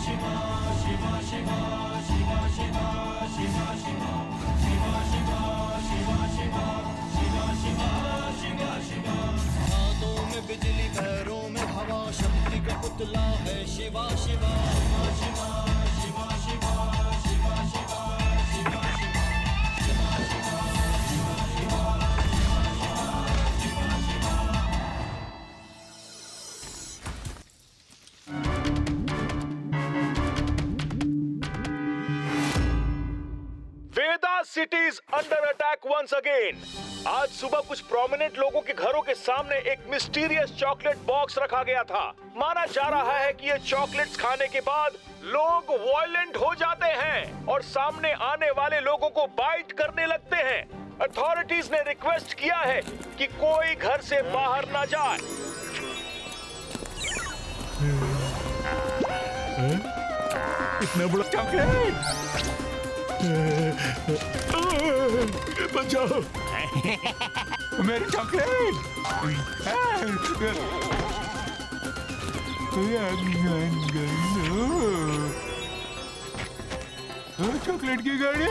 हाथों में बिजली पैरों में हवा शक्ति का पुतला है Shiva Shiva Shiva Shiva Shiva Shiva Shiva Shiva Veda city is under attack once again. आज सुबह कुछ प्रोमिनेंट लोगों के घरों के सामने एक मिस्टीरियस चॉकलेट बॉक्स रखा गया था। माना जा रहा है कि ये चॉकलेट्स खाने के बाद लोग वायलेंट हो जाते हैं और सामने आने वाले लोगों को बाइट करने लगते हैं। अथॉरिटीज ने रिक्वेस्ट किया है कि कोई घर से बाहर ना जाए। इतना बड़ा चॉकलेट, बचाओ मेरी चॉकलेट। चॉकलेट की गाड़ी,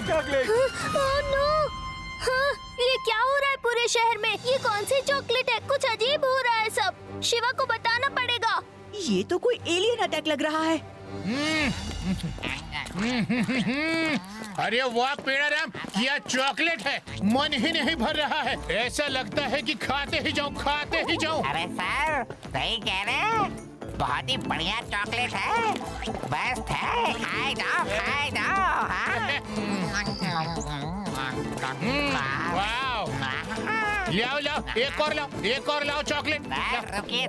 चॉकलेट। Oh no! हाँ, ये क्या हो रहा है पूरे शहर में? ये कौन सी चॉकलेट है? कुछ अजीब हो रहा है सब। शिवा को बताना पड़ेगा। ये तो कोई एलियन अटैक लग रहा है। अरे वाह पेड़ाराम, क्या चॉकलेट है, मन ही नहीं भर रहा है। ऐसा लगता है कि खाते ही जाऊं, खाते ही जाऊं। अरे सर, सही कह रहे हैं, बहुत ही बढ़िया चॉकलेट है, बेस्ट है, खाए जाओ हाँ। वाओ, लाओ एक और लाओ चॉकलेट। सर रुकिए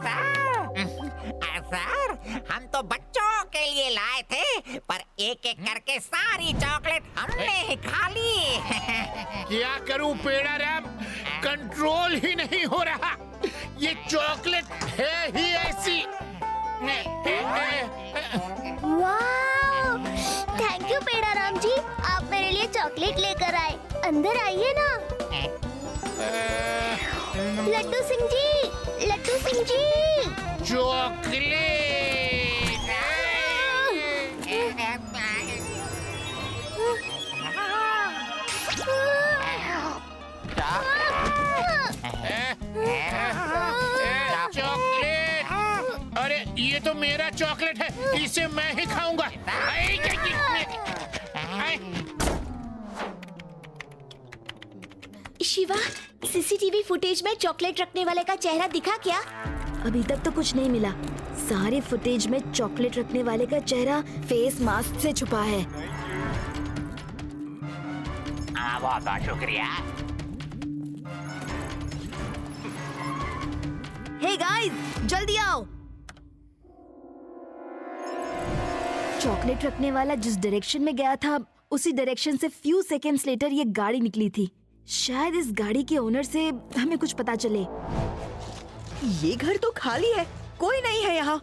सर, हम तो बच्चों के लिए लाए थे, पर एक एक करके सारी चॉकलेट हमने ही खा ली। क्या करूं पेड़ाराम, कंट्रोल ही नहीं हो रहा। ये चॉकलेट है ही ऐसी। वाह! थैंक यू पेड़ाराम जी, आप मेरे लिए चॉकलेट लेकर आए। अंदर आइए ना। लड्डू सिंह जी, चॉकलेट। चॉकलेट, अरे ये तो मेरा चॉकलेट है, इसे मैं ही खाऊंगा। शिवा, सीसीटीवी फुटेज में चॉकलेट रखने वाले का चेहरा दिखा क्या? अभी तक तो कुछ नहीं मिला। सारे फुटेज में चॉकलेट रखने वाले का चेहरा फेस मास्क से छुपा है। बहुत बहुत शुक्रिया। हे गाइस, जल्दी आओ। चॉकलेट रखने वाला जिस डायरेक्शन में गया था, उसी डायरेक्शन से फ्यू सेकेंड्स लेटर ये गाड़ी निकली थी। शायद इस गाड़ी के ओनर से हमें कुछ पता चले। ये घर तो खाली है, कोई नहीं है यहाँ।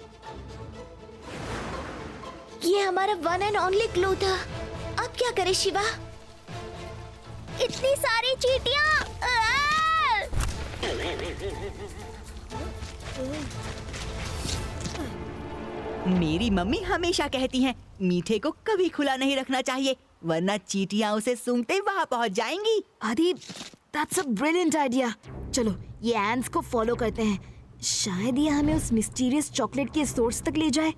ये हमारा वन एंड ओनली क्लू था। अब क्या करें शिवा? इतनी सारी चींटियां! मेरी मम्मी हमेशा कहती हैं, मीठे को कभी खुला नहीं रखना चाहिए, वरना चींटियां उसे सूंघते वहां पहुंच जाएंगी। आदि, that's a brilliant idea। चलो, ये एंड्स को फॉलो करते हैं। शायद ये हमें उस मिस्टीरियस चॉकलेट के सोर्स तक ले जाए।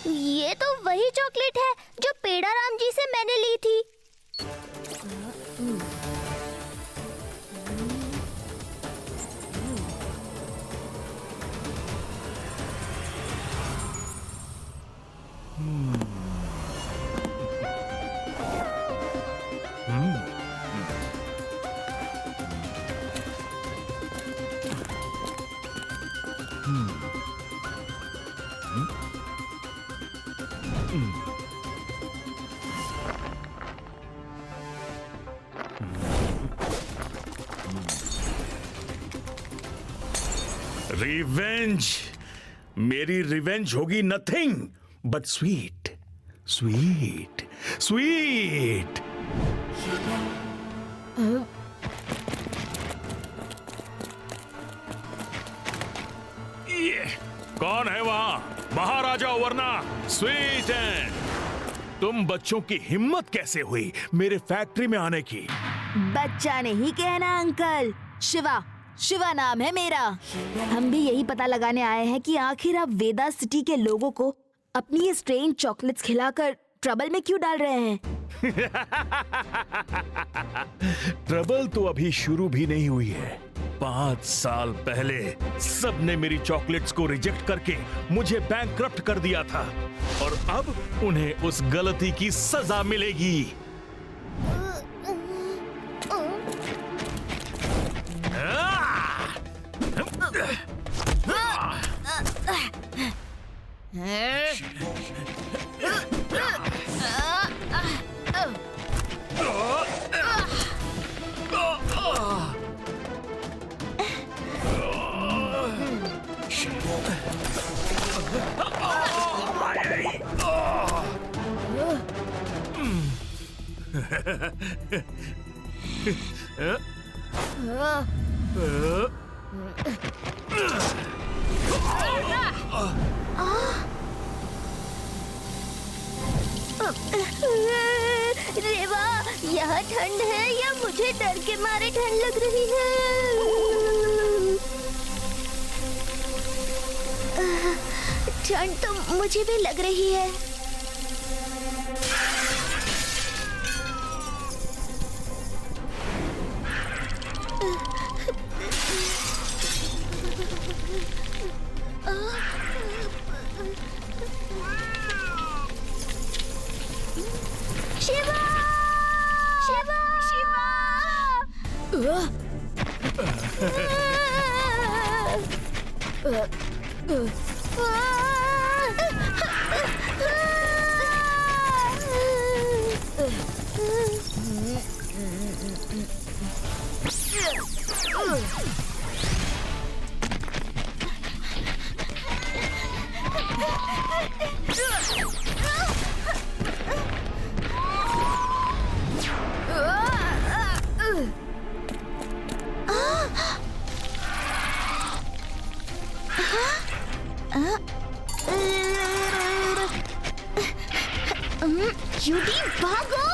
ये तो वही चॉकलेट है जो पेड़ाराम जी से मैंने ली थी। रिवेंज। मेरी रिवेंज होगी nothing but sweet sweet sweet. ये कौन है वहां? बाहर आ जाओ वरना स्वीट एंड। तुम बच्चों की हिम्मत कैसे हुई मेरे फैक्ट्री में आने की? बच्चा नहीं कहना अंकल, शिवा, शिवा नाम है मेरा। हम भी यही पता लगाने आए हैं कि आखिर आप वेदा सिटी के लोगों को अपनी ये स्ट्रेंज चॉकलेट्स खिलाकर ट्रबल में क्यों डाल रहे हैं? ट्रबल तो अभी शुरू भी नहीं हुई है। 5 साल पहले सबने मेरी चॉकलेट्स को रिजेक्ट करके मुझे बैंकक्रप्ट कर दिया था और अब उन्हें उस गलती की सजा मिलेगी। रेवा, यहाँ ठंड है या मुझे डर के मारे ठंड लग रही है? ठंड तो मुझे भी लग रही है। शिवा! शिवा! जूडी, भागो!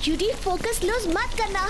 जूडी, फोकस लूज मत करना।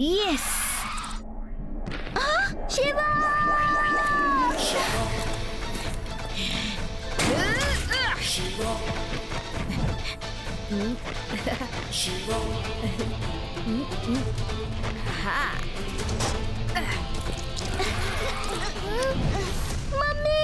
यस! शिवा! मम्मी!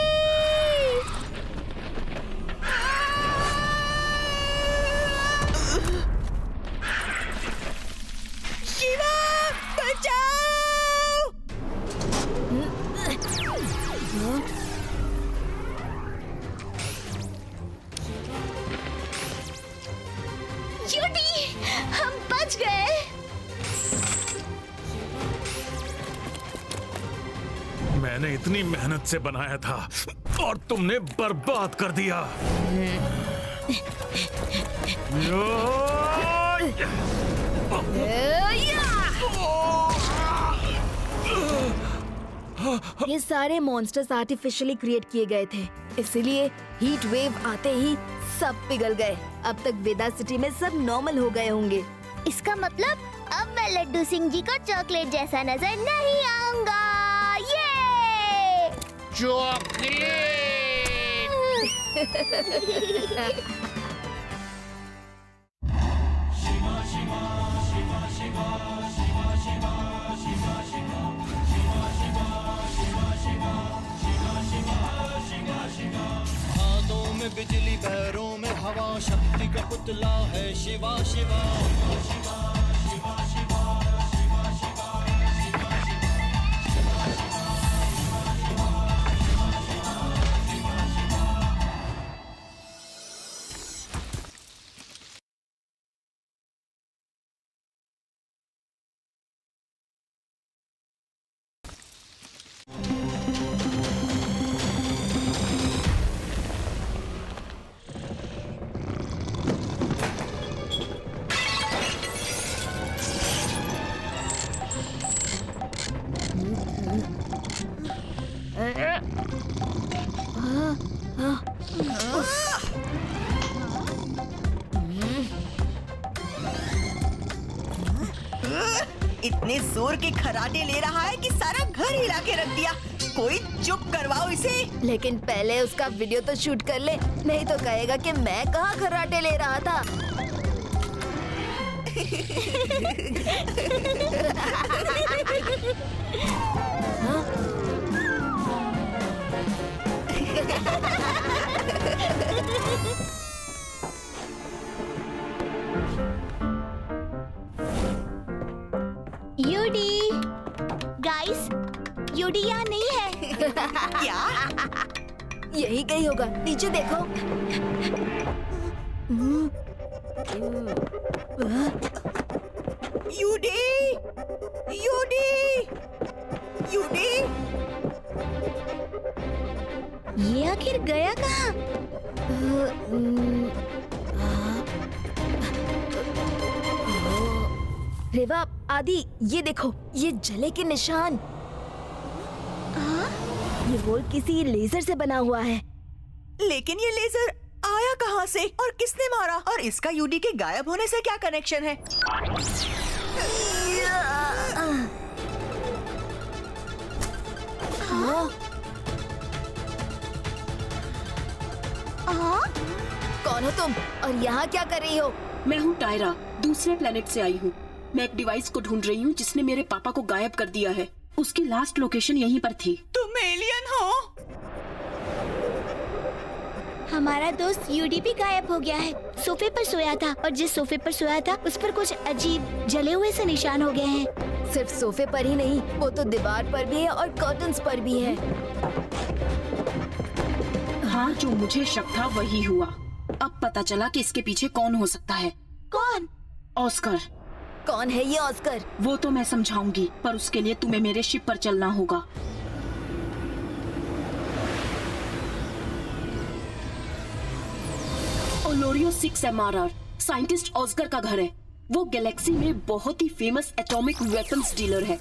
मैंने इतनी मेहनत से बनाया था और तुमने बर्बाद कर दिया। ये सारे मॉन्स्टर्स आर्टिफिशियली क्रिएट किए गए थे, इसलिए हीट वेव आते ही सब पिघल गए। अब तक वेदा सिटी में सब नॉर्मल हो गए होंगे। इसका मतलब अब मैं लड्डू सिंह जी को चॉकलेट जैसा नजर नहीं आऊंगा। ये चॉकलेट। हाथों में बिजली पैरों में हवा, शक्ति का पुतला है शिवा शिवा। इतने जोर के खराटे ले रहा है कि सारा घर हिला के रख दिया। कोई चुप करवाओ इसे। लेकिन पहले उसका वीडियो तो शूट कर ले, नहीं तो कहेगा कि मैं कहाँ खर्राटे ले रहा था। यूडी, गाइस, यूडी यहाँ नहीं है। क्या? यही कहीं होगा, नीचे देखो। यूडी, यूडी, यूडी। ये आखिर गया कहाँ? रेवा, आदि, ये देखो, ये जले के निशान। ये होल किसी लेजर से बना हुआ है। लेकिन ये लेजर आया कहाँ से और किसने मारा? और इसका यूडी के गायब होने से क्या कनेक्शन है? कौन हो तुम और यहाँ क्या कर रही हो? मैं हूँ टायरा, दूसरे प्लेनेट से आई हूँ। मैं एक डिवाइस को ढूंढ रही हूँ जिसने मेरे पापा को गायब कर दिया है। उसकी लास्ट लोकेशन यहीं पर थी। तुम एलियन हो? हमारा दोस्त यूडी भी गायब हो गया है। सोफे पर सोया था और जिस सोफे पर सोया था उस पर कुछ अजीब जले हुए से निशान हो गए हैं। सिर्फ सोफे पर ही नहीं, वो तो दीवार पर भी है और कर्टन्स पर भी है। हाँ, जो मुझे शक था वही हुआ। अब पता चला कि इसके पीछे कौन हो सकता है। कौन? ऑस्कर। कौन है ये ऑस्कर? वो तो मैं समझाऊंगी, पर उसके लिए तुम्हें मेरे शिप पर चलना होगा। ओलोरियो 6 MRR साइंटिस्ट ऑस्कर का घर है। वो गैलेक्सी में बहुत ही फेमस एटॉमिक वेपन्स डीलर है।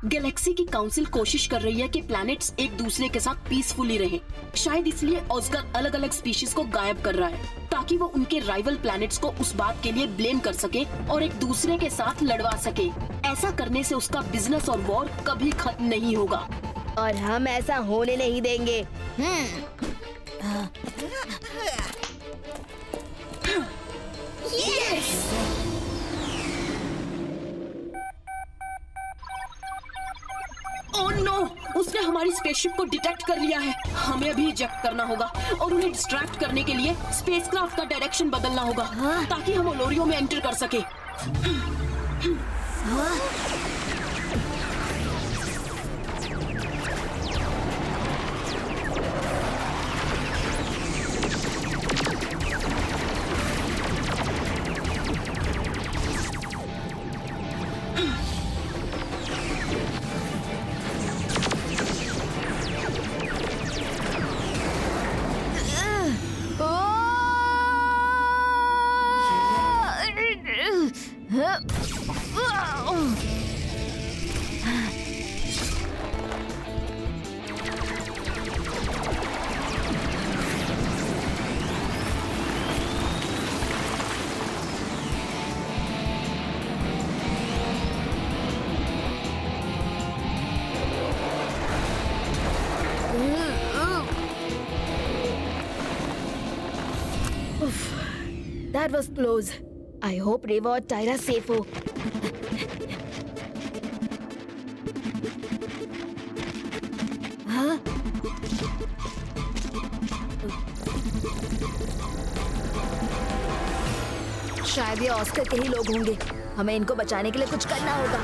गैलेक्सी की काउंसिल कोशिश कर रही है कि प्लैनेट्स एक दूसरे के साथ पीसफुली रहे। शायद इसलिए ऑस्कर अलग अलग स्पीशीज को गायब कर रहा है ताकि वो उनके राइवल प्लैनेट्स को उस बात के लिए ब्लेम कर सके और एक दूसरे के साथ लड़वा सके। ऐसा करने से उसका बिजनेस और वॉर कभी खत्म नहीं होगा। और हम ऐसा होने नहीं देंगे। ओह नो, उसने हमारी स्पेसशिप को डिटेक्ट कर लिया है। हमें अभी इजेक्ट करना होगा और उन्हें डिस्ट्रैक्ट करने के लिए स्पेसक्राफ्ट का डायरेक्शन बदलना होगा ताकि हम ओलोरियो में एंटर कर सके। That was close. I hope Reva और टायरा सेफ हो. हाँ? शायद ये ऑस्कर के ही लोग होंगे. हमें इनको बचाने के लिए कुछ करना होगा.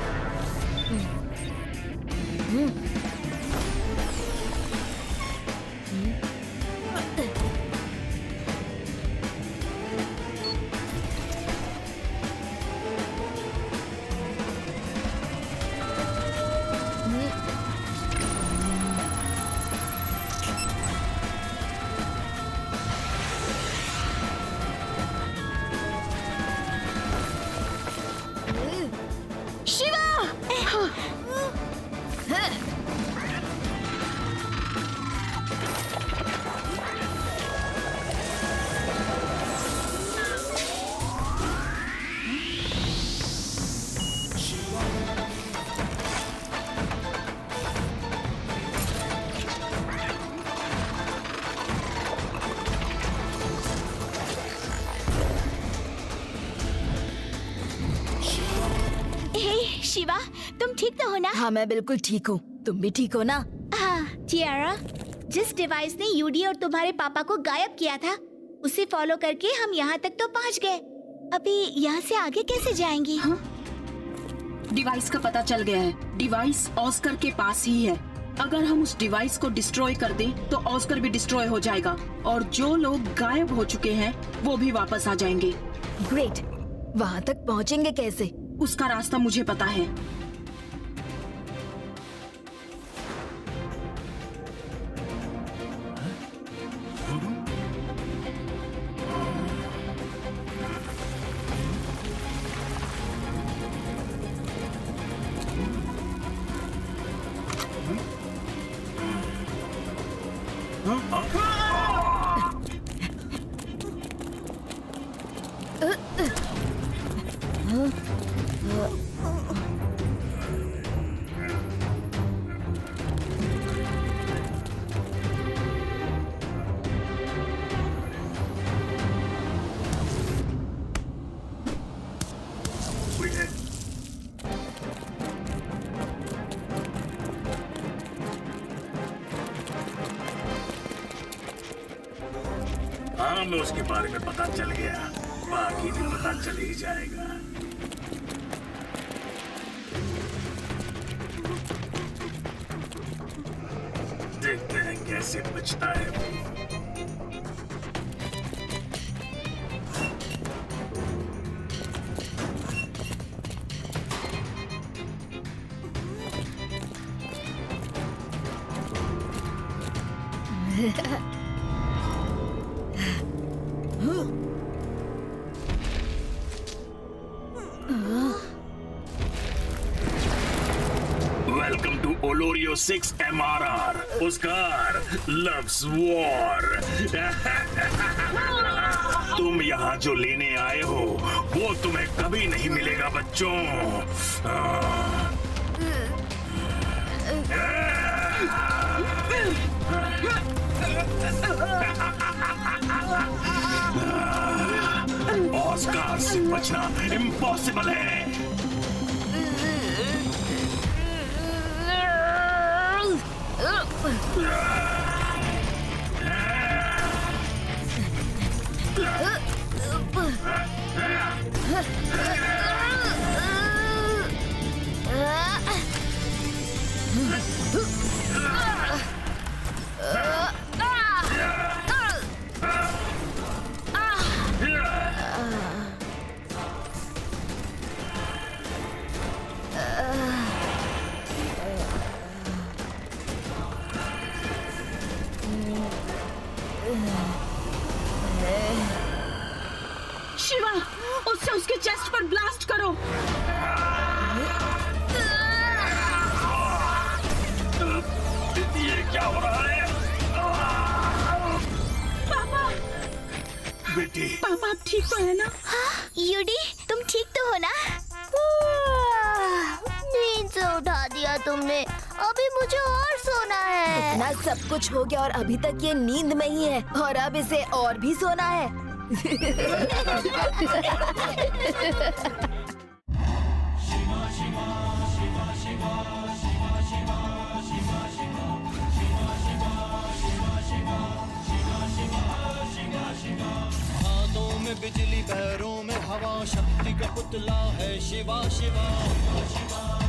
शिवा, तुम ठीक तो हो ना? हाँ, मैं बिल्कुल ठीक हूँ. तुम भी ठीक हो ना? हाँ, टियारा, जिस डिवाइस ने यूडी और तुम्हारे पापा को गायब किया था, उसे फॉलो करके हम यहाँ तक तो पहुँच गए. अभी यहाँ से आगे कैसे जाएंगी? हाँ? डिवाइस का पता चल गया है. डिवाइस ऑस्कर के पास ही है. अगर हम उस डिवाइस को डिस्ट्रॉय कर दें, तो ऑस्कर भी डिस्ट्रॉय हो जाएगा और जो लोग गायब हो चुके हैं वो भी वापस आ जाएंगे. ग्रेट. वहाँ तक पहुँचेंगे कैसे? उसका रास्ता मुझे पता है. हाँ, मैं उसके बारे में पता चल गया. बाकी भी पता चल ही जाएगा. देखते हैं कैसे बचता है वो. Welcome to Olorio 6 MRR. Oscar loves war. तुम यहाँ जो लेने आए हो, वो तुम्हें कभी नहीं मिलेगा बच्चों. ऑस्कार से बचना इम्पॉसिबल है. है ना? यूडी, तुम ठीक तो हो ना? नींद से उठा दिया तुमने। अभी मुझे और सोना है। इतना सब कुछ हो गया और अभी तक ये नींद में ही है और अब इसे और भी सोना है। हाथों में बिजली पैरों में हवा, शक्ति का पुतला है शिवा शिवा शिवा।